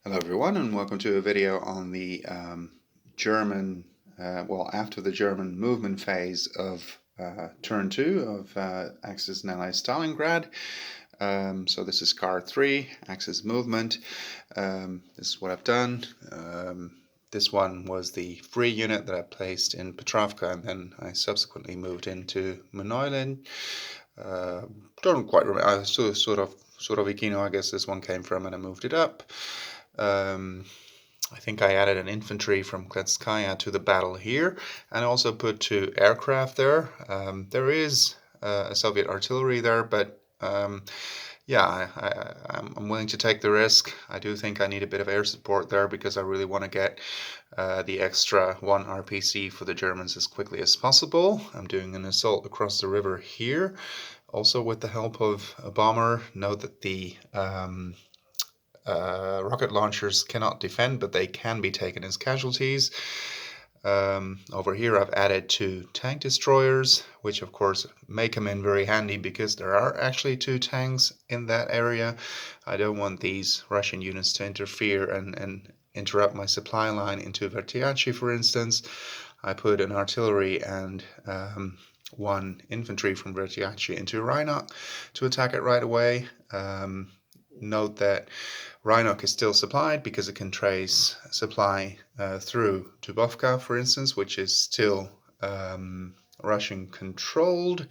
Hello everyone, and welcome to a video on the German, after the German movement phase of turn 2 of Axis and Allies Stalingrad. So this is card 3, Axis movement. This is what I've done. This one was the free unit that I placed in Petrovka, and then I subsequently moved into Manoilin. Don't quite remember. Sort of Ikino, I guess this one came from, and I moved it up. I think I added an infantry from Kletskaya to the battle here, and also put 2 aircraft there. There is a Soviet artillery there, but yeah, I'm willing to take the risk. I do think I need a bit of air support there because I really want to get the extra 1 RPC for the Germans as quickly as possible. I'm doing an assault across the river here, also with the help of a bomber. Note that the rocket launchers cannot defend, but they can be taken as casualties. Over here I've added 2 tank destroyers, which of course may come in very handy because there are actually 2 tanks in that area. I don't want these Russian units to interfere and interrupt my supply line into Vertiaci, for instance. I put an artillery and 1 infantry from Vertiaci into Rheinach to attack it right away. Note that Rheinach is still supplied because it can trace supply through Dubovka, for instance, which is still Russian controlled.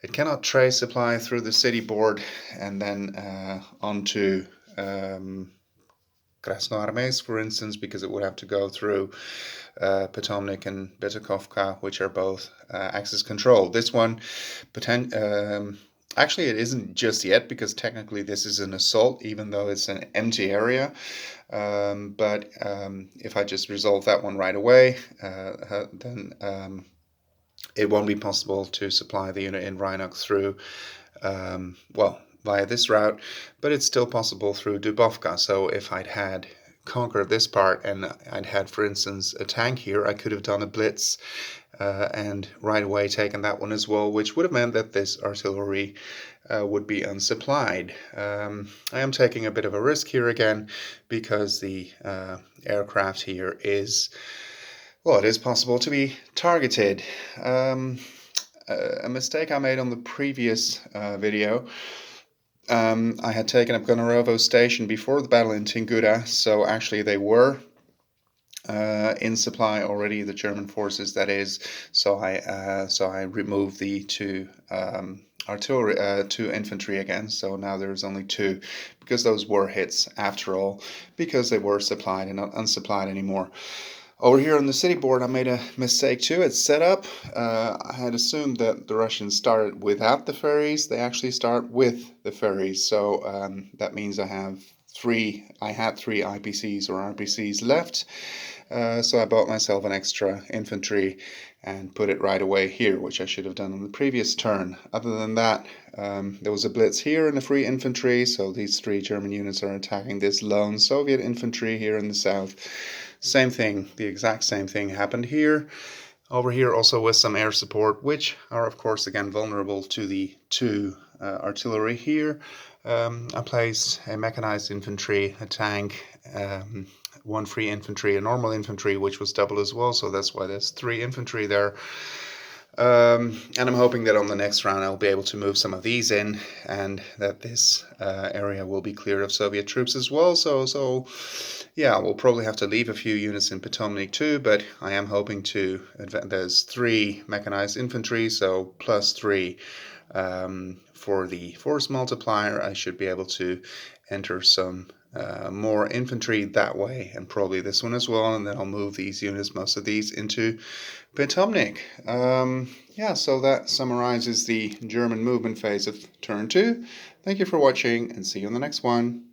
It cannot trace supply through the city board and then onto Krasnoarmeysk, for instance, because it would have to go through Potomnik and Betakovka, which are both Axis controlled. This one, actually, it isn't just yet because technically this is an assault, even though it's an empty area. But if I just resolve that one right away, then it won't be possible to supply the unit in Rheinach through, via this route, but it's still possible through Dubovka. So if I'd had conquered this part and I'd had, for instance, a tank here, I could have done a blitz and right away taken that one as well, which would have meant that this artillery would be unsupplied. I am taking a bit of a risk here again because the aircraft here is, well, it is possible to be targeted. A mistake I made on the previous video. I had taken up Gonorovo station before the battle in Tinguda, so actually they were in supply already, the German forces, that is. So I removed the 2 artillery, 2 infantry again. So now there's only 2 because those were hits after all, because they were supplied and not unsupplied anymore. Over here on the city board, I made a mistake too. It's set up. I had assumed that the Russians started without the ferries. They actually start with the ferries. So that means I had 3 IPCs or RPCs left. So I bought myself an extra infantry and put it right away here, which I should have done on the previous turn. Other than that, there was a blitz here in the free infantry. So these 3 German units are attacking this lone Soviet infantry here in the south. Same thing, the exact same thing happened here. Over here also with some air support, which are of course again vulnerable to the 2 artillery here. I placed a mechanized infantry, a tank, 1 free infantry, a normal infantry, which was double as well, so that's why there's 3 infantry there. And I'm hoping that on the next round I'll be able to move some of these in, and that this area will be cleared of Soviet troops as well. So yeah, we'll probably have to leave a few units in Potomnik too, but I am hoping to there's 3 mechanized infantry, so plus 3 for the force multiplier. I should be able to enter some more infantry that way, and probably this one as well, and then I'll move these units, most of these, into Potomnik. Yeah, so that summarizes the German movement phase of turn 2. Thank you for watching, and see you on the next one.